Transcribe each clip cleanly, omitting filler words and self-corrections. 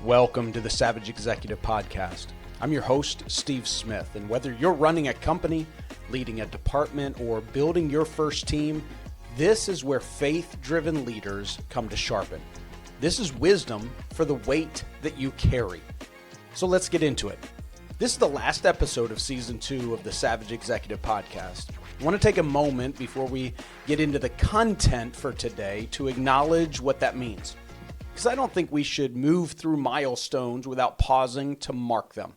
Welcome to the Savage Executive Podcast. I'm your host, Steve Smith, and whether you're running a company, leading a department, or building your first team, this is where faith-driven leaders come to sharpen. This is wisdom for the weight that you carry. So let's get into it. This is the last episode of Season 2 of the Savage Executive Podcast. I want to take a moment before we get into the content for today to acknowledge what that means. Because I don't think we should move through milestones without pausing to mark them.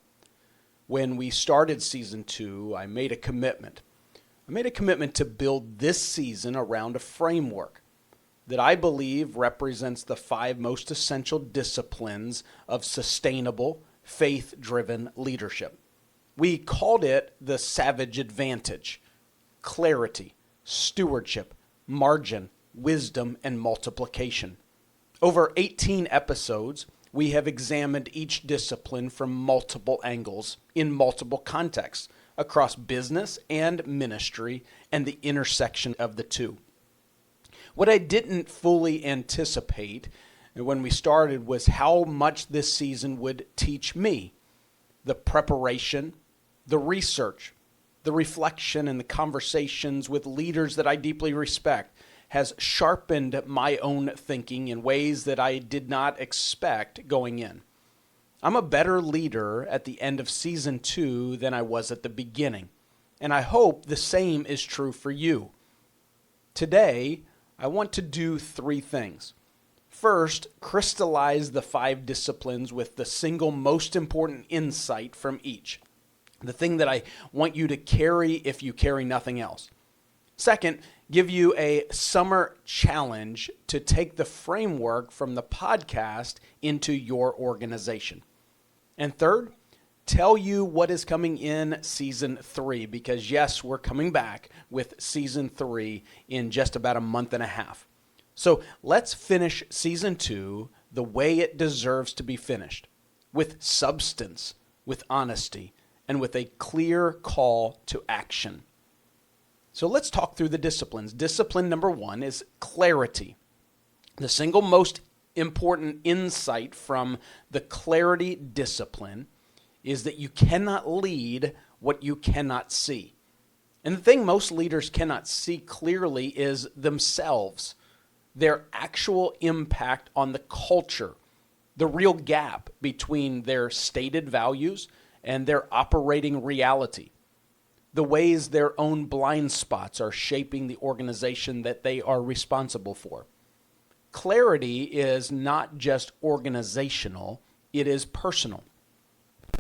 When we started Season 2, I made a commitment. To build this season around a framework that I believe represents the 5 most essential disciplines of sustainable, faith-driven leadership. We called it the Savage Advantage: clarity, stewardship, margin, wisdom, and multiplication. Over 18 episodes, we have examined each discipline from multiple angles, in multiple contexts, across business and ministry, and the intersection of the two. What I didn't fully anticipate when we started was how much this season would teach me. The preparation, the research, the reflection, and the conversations with leaders that I deeply respect has sharpened my own thinking in ways that I did not expect going in. I'm a better leader at the end of Season 2 than I was at the beginning, and I hope the same is true for you. Today, I want to do 3 things. First, crystallize the 5 disciplines with the single most important insight from each, the thing that I want you to carry if you carry nothing else. Second, give you a summer challenge to take the framework from the podcast into your organization. And third, tell you what is coming in Season 3, because yes, we're coming back with Season 3 in just about a month and a half. So let's finish Season 2 the way it deserves to be finished, with substance, with honesty, and with a clear call to action. So let's talk through the disciplines. Discipline number 1 is clarity. The single most important insight from the clarity discipline is that you cannot lead what you cannot see. And the thing most leaders cannot see clearly is themselves, their actual impact on the culture, the real gap between their stated values and their operating reality, the ways their own blind spots are shaping the organization that they are responsible for. Clarity is not just organizational, it is personal.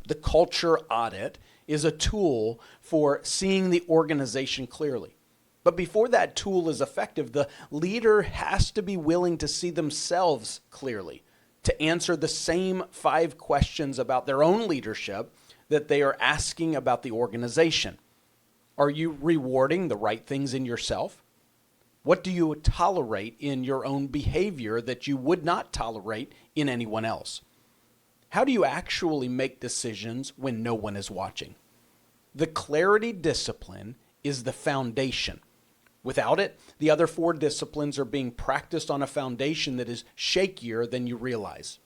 The culture audit is a tool for seeing the organization clearly. But before that tool is effective, the leader has to be willing to see themselves clearly, to answer the same 5 questions about their own leadership that they are asking about the organization. Are you rewarding the right things in yourself? What do you tolerate in your own behavior that you would not tolerate in anyone else? How do you actually make decisions when no one is watching? The clarity discipline is the foundation. Without it, the other 4 disciplines are being practiced on a foundation that is shakier than you realize.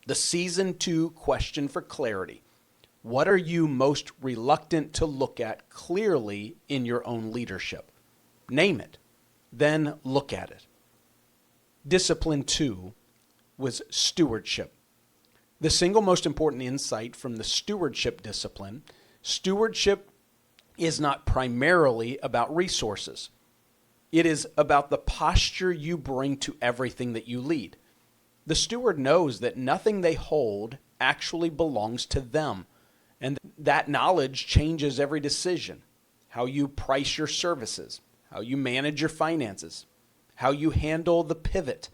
The Season 2 question for clarity: what are you most reluctant to look at clearly in your own leadership? Name it, then look at it. Discipline 2 was stewardship. The single most important insight from the stewardship discipline: stewardship is not primarily about resources. It is about the posture you bring to everything that you lead. The steward knows that nothing they hold actually belongs to them. And that knowledge changes every decision: how you price your services, how you manage your finances, how you handle the pivot,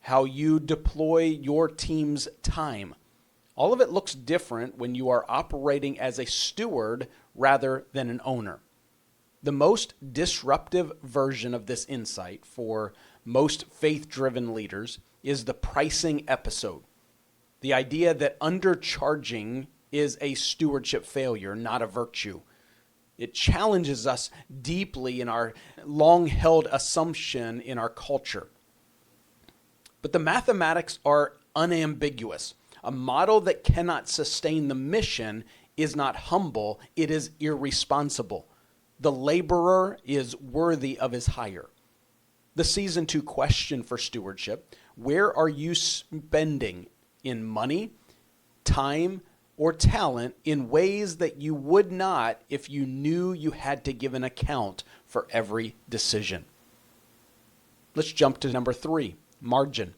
how you deploy your team's time. All of it looks different when you are operating as a steward rather than an owner. The most disruptive version of this insight for most faith-driven leaders is the pricing episode. The idea that undercharging is a stewardship failure, not a virtue. It challenges us deeply in our long-held assumption in our culture. But the mathematics are unambiguous. A model that cannot sustain the mission is not humble, it is irresponsible. The laborer is worthy of his hire. The season 2 question for stewardship: where are you spending in money, time, or talent in ways that you would not if you knew you had to give an account for every decision? Let's jump to number 3, margin.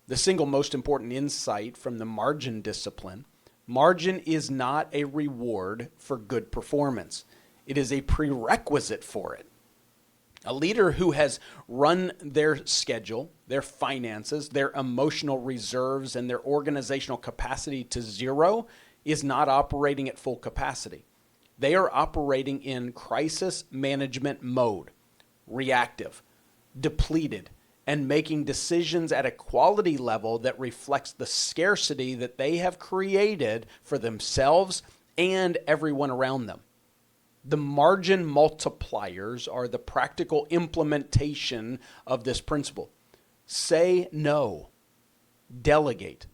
The single most important insight from the margin discipline: margin is not a reward for good performance. It is a prerequisite for it. A leader who has run their schedule, their finances, their emotional reserves, and their organizational capacity to zero is not operating at full capacity. They are operating in crisis management mode, reactive, depleted, and making decisions at a quality level that reflects the scarcity that they have created for themselves and everyone around them. The margin multipliers are the practical implementation of this principle. Say no, delegate,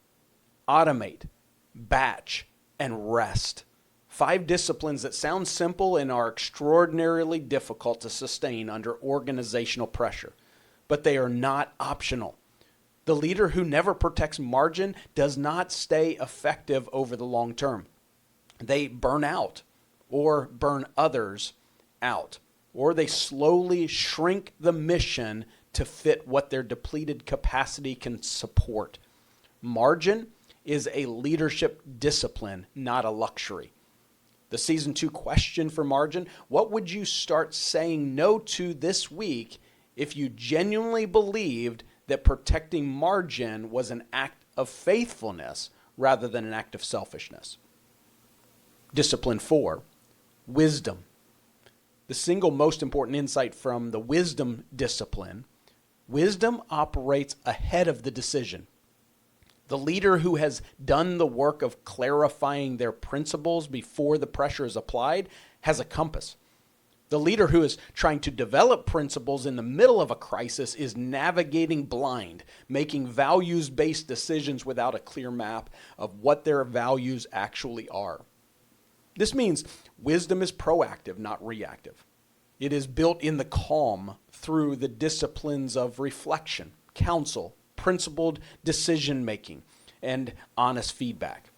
automate, batch, and rest. 5 disciplines that sound simple and are extraordinarily difficult to sustain under organizational pressure, but they are not optional. The leader who never protects margin does not stay effective over the long term. They burn out, or burn others out, or they slowly shrink the mission to fit what their depleted capacity can support. Margin is a leadership discipline, not a luxury. The season 2 question for margin: what would you start saying no to this week if you genuinely believed that protecting margin was an act of faithfulness rather than an act of selfishness? Discipline 4, wisdom. The single most important insight from the wisdom discipline: wisdom operates ahead of the decision. The leader who has done the work of clarifying their principles before the pressure is applied has a compass. The leader who is trying to develop principles in the middle of a crisis is navigating blind, making values-based decisions without a clear map of what their values actually are. This means wisdom is proactive, not reactive. It is built in the calm through the disciplines of reflection, counsel, principled decision-making, and honest feedback.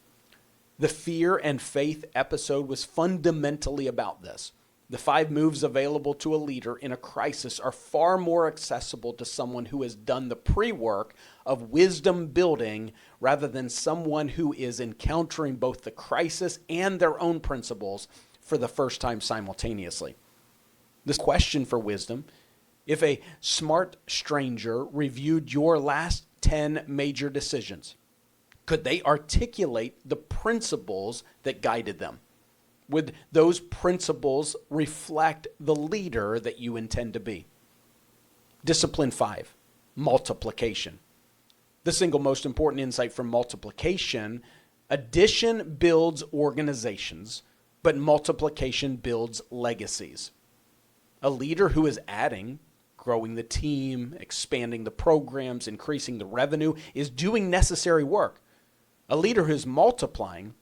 The Fear and Faith episode was fundamentally about this. The 5 moves available to a leader in a crisis are far more accessible to someone who has done the pre-work of wisdom building rather than someone who is encountering both the crisis and their own principles for the first time simultaneously. This question for wisdom: if a smart stranger reviewed your last 10 major decisions, could they articulate the principles that guided them? Would those principles reflect the leader that you intend to be? Discipline 5, multiplication. The single most important insight from multiplication: addition builds organizations, but multiplication builds legacies. A leader who is adding, growing the team, expanding the programs, increasing the revenue, is doing necessary work. A leader who is multiplying,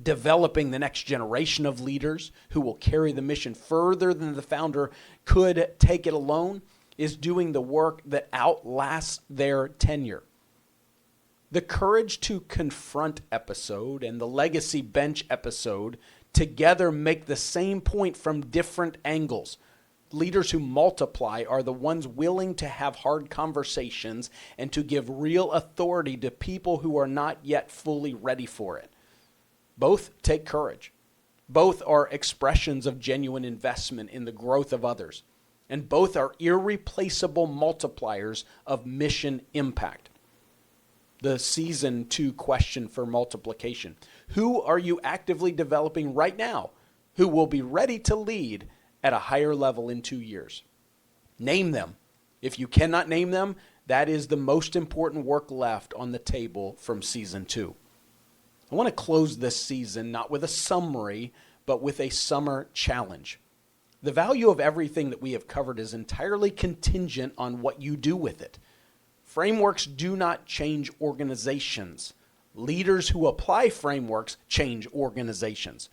developing the next generation of leaders who will carry the mission further than the founder could take it alone, is doing the work that outlasts their tenure. The Courage to Confront episode and the Legacy Bench episode together make the same point from different angles. Leaders who multiply are the ones willing to have hard conversations and to give real authority to people who are not yet fully ready for it. Both take courage. Both are expressions of genuine investment in the growth of others. And both are irreplaceable multipliers of mission impact. The season 2 question for multiplication: who are you actively developing right now who will be ready to lead at a higher level in 2 years? Name them. If you cannot name them, that is the most important work left on the table from season 2. I want to close this season not with a summary, but with a summer challenge. The value of everything that we have covered is entirely contingent on what you do with it. Frameworks do not change organizations. Leaders who apply frameworks change organizations.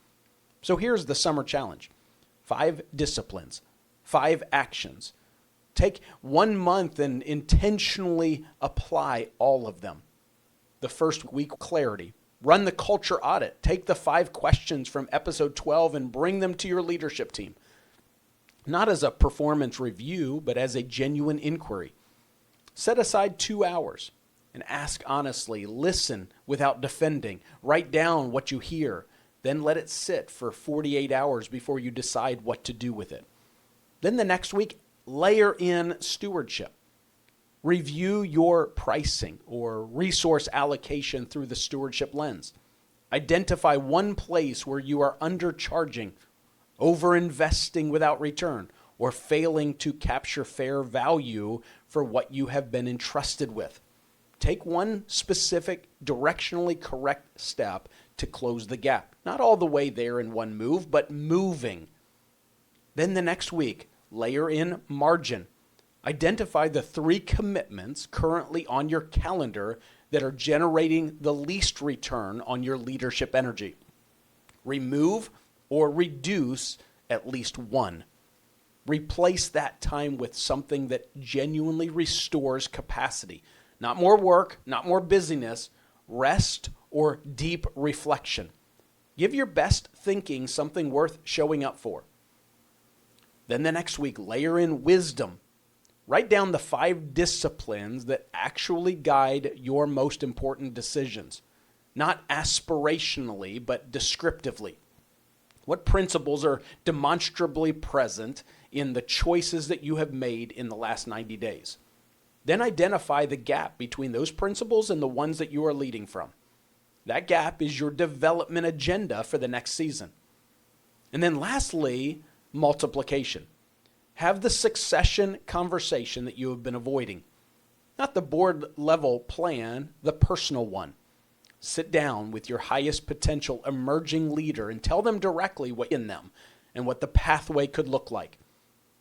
So here's the summer challenge. 5 disciplines, 5 actions. Take 1 month and intentionally apply all of them. The first week, clarity. Run the culture audit. Take the 5 questions from episode 12 and bring them to your leadership team. Not as a performance review, but as a genuine inquiry. Set aside 2 hours and ask honestly. Listen without defending. Write down what you hear. Then let it sit for 48 hours before you decide what to do with it. Then the next week, layer in stewardship. Review your pricing or resource allocation through the stewardship lens. Identify one place where you are undercharging, over-investing without return, or failing to capture fair value for what you have been entrusted with. Take one specific, directionally correct step to close the gap. Not all the way there in one move, but moving. Then the next week, layer in margin. Identify the 3 commitments currently on your calendar that are generating the least return on your leadership energy. Remove or reduce at least one. Replace that time with something that genuinely restores capacity. Not more work, not more busyness, rest or deep reflection. Give your best thinking something worth showing up for. Then the next week, layer in wisdom. Write down the 5 disciplines that actually guide your most important decisions, not aspirationally, but descriptively. What principles are demonstrably present in the choices that you have made in the last 90 days? Then identify the gap between those principles and the ones that you are leading from. That gap is your development agenda for the next season. And then lastly, multiplication. Have the succession conversation that you have been avoiding. Not the board level plan, the personal one. Sit down with your highest potential emerging leader and tell them directly what's in them and what the pathway could look like.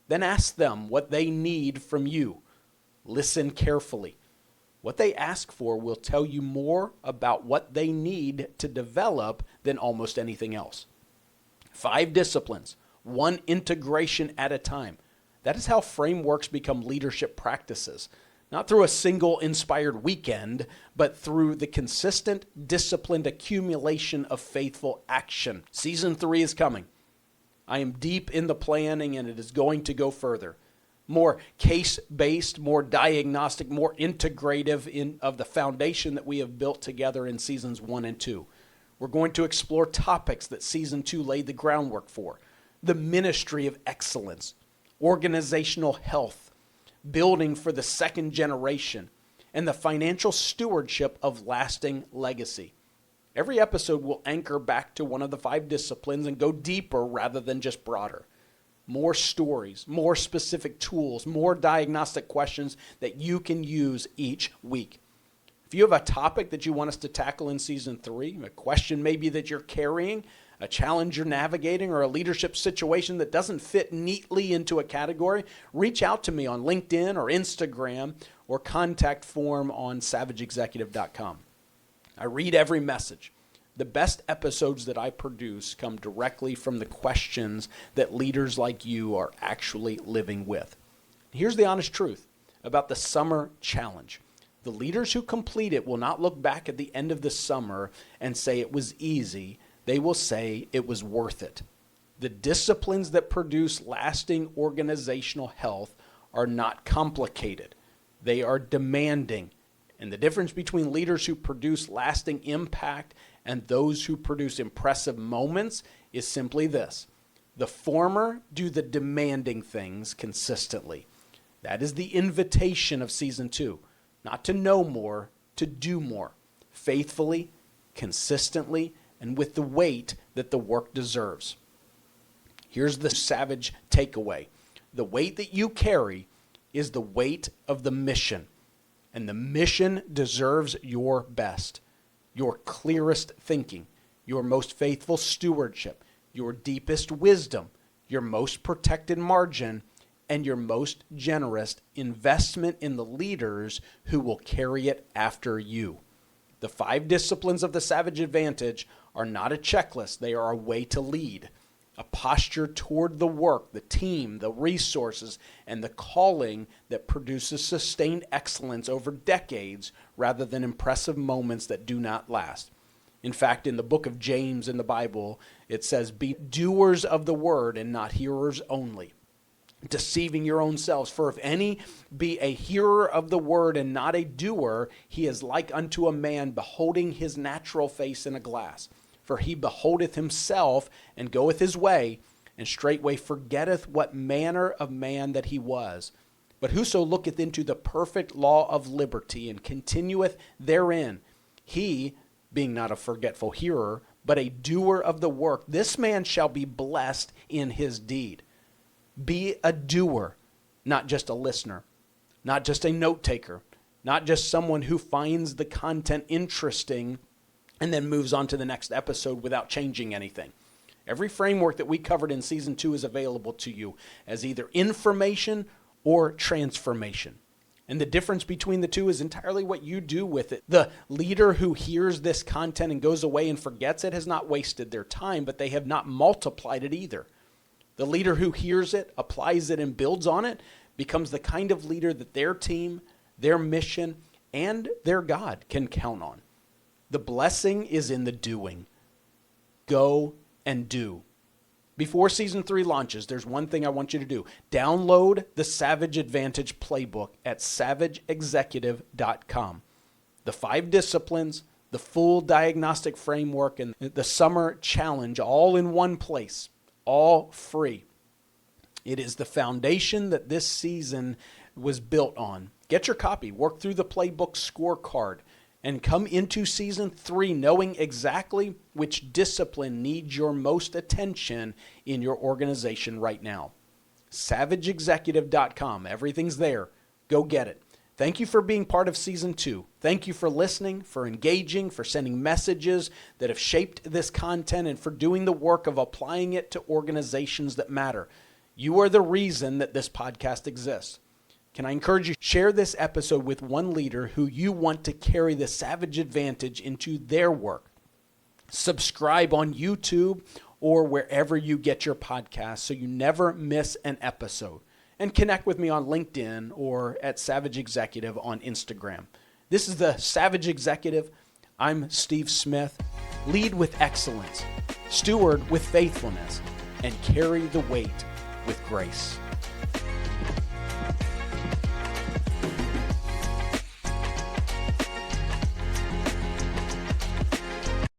Then ask them what they need from you. Listen carefully. What they ask for will tell you more about what they need to develop than almost anything else. 5 disciplines, 1 integration at a time. That is how frameworks become leadership practices. Not through a single inspired weekend, but through the consistent, disciplined accumulation of faithful action. Season 3 is coming. I am deep in the planning and it is going to go further. More case-based, more diagnostic, more integrative of the foundation that we have built together in seasons 1 and 2. We're going to explore topics that season 2 laid the groundwork for. The ministry of excellence, organizational health, building for the second generation, and the financial stewardship of lasting legacy. Every episode will anchor back to one of the 5 disciplines and go deeper rather than just broader. More stories, more specific tools, more diagnostic questions that you can use each week. If you have a topic that you want us to tackle in season 3, a question maybe that you're carrying, a challenge you're navigating, or a leadership situation that doesn't fit neatly into a category, reach out to me on LinkedIn or Instagram or contact form on savageexecutive.com. I read every message. The best episodes that I produce come directly from the questions that leaders like you are actually living with. Here's the honest truth about the summer challenge. The leaders who complete it will not look back at the end of the summer and say it was easy. They will say it was worth it. The disciplines that produce lasting organizational health are not complicated. They are demanding. And the difference between leaders who produce lasting impact and those who produce impressive moments is simply this. The former do the demanding things consistently. That is the invitation of season 2. Not to know more, to do more. Faithfully, consistently, and with the weight that the work deserves. Here's the savage takeaway. The weight that you carry is the weight of the mission. And the mission deserves your best, your clearest thinking, your most faithful stewardship, your deepest wisdom, your most protected margin, and your most generous investment in the leaders who will carry it after you. The 5 disciplines of the Savage Advantage are not a checklist. They are a way to lead, a posture toward the work, the team, the resources, and the calling that produces sustained excellence over decades rather than impressive moments that do not last. In fact, in the book of James in the Bible, it says, "Be doers of the word and not hearers only, deceiving your own selves. For if any be a hearer of the word and not a doer, he is like unto a man beholding his natural face in a glass. For he beholdeth himself and goeth his way, and straightway forgetteth what manner of man that he was. But whoso looketh into the perfect law of liberty and continueth therein, he, being not a forgetful hearer, but a doer of the work, this man shall be blessed in his deed." Be a doer, not just a listener, not just a note taker, not just someone who finds the content interesting and then moves on to the next episode without changing anything. Every framework that we covered in season 2 is available to you as either information or transformation. And the difference between the two is entirely what you do with it. The leader who hears this content and goes away and forgets it has not wasted their time, but they have not multiplied it either. The leader who hears it, applies it, and builds on it becomes the kind of leader that their team, their mission, and their God can count on. The blessing is in the doing. Go and do. Before season 3 launches, there's one thing I want you to do. Download the Savage Advantage Playbook at savageexecutive.com. The 5 disciplines, the full diagnostic framework, and the summer challenge all in one place. All free. It is the foundation that this season was built on. Get your copy, work through the Playbook scorecard, and come into season 3 knowing exactly which discipline needs your most attention in your organization right now. SavageExecutive.com. Everything's there. Go get it. Thank you for being part of season 2. Thank you for listening, for engaging, for sending messages that have shaped this content, and for doing the work of applying it to organizations that matter. You are the reason that this podcast exists. Can I encourage you, share this episode with one leader who you want to carry the Savage Advantage into their work. Subscribe on YouTube or wherever you get your podcasts so you never miss an episode. And connect with me on LinkedIn or at Savage Executive on Instagram. This is the Savage Executive. I'm Steve Smith. Lead with excellence, steward with faithfulness, and carry the weight with grace.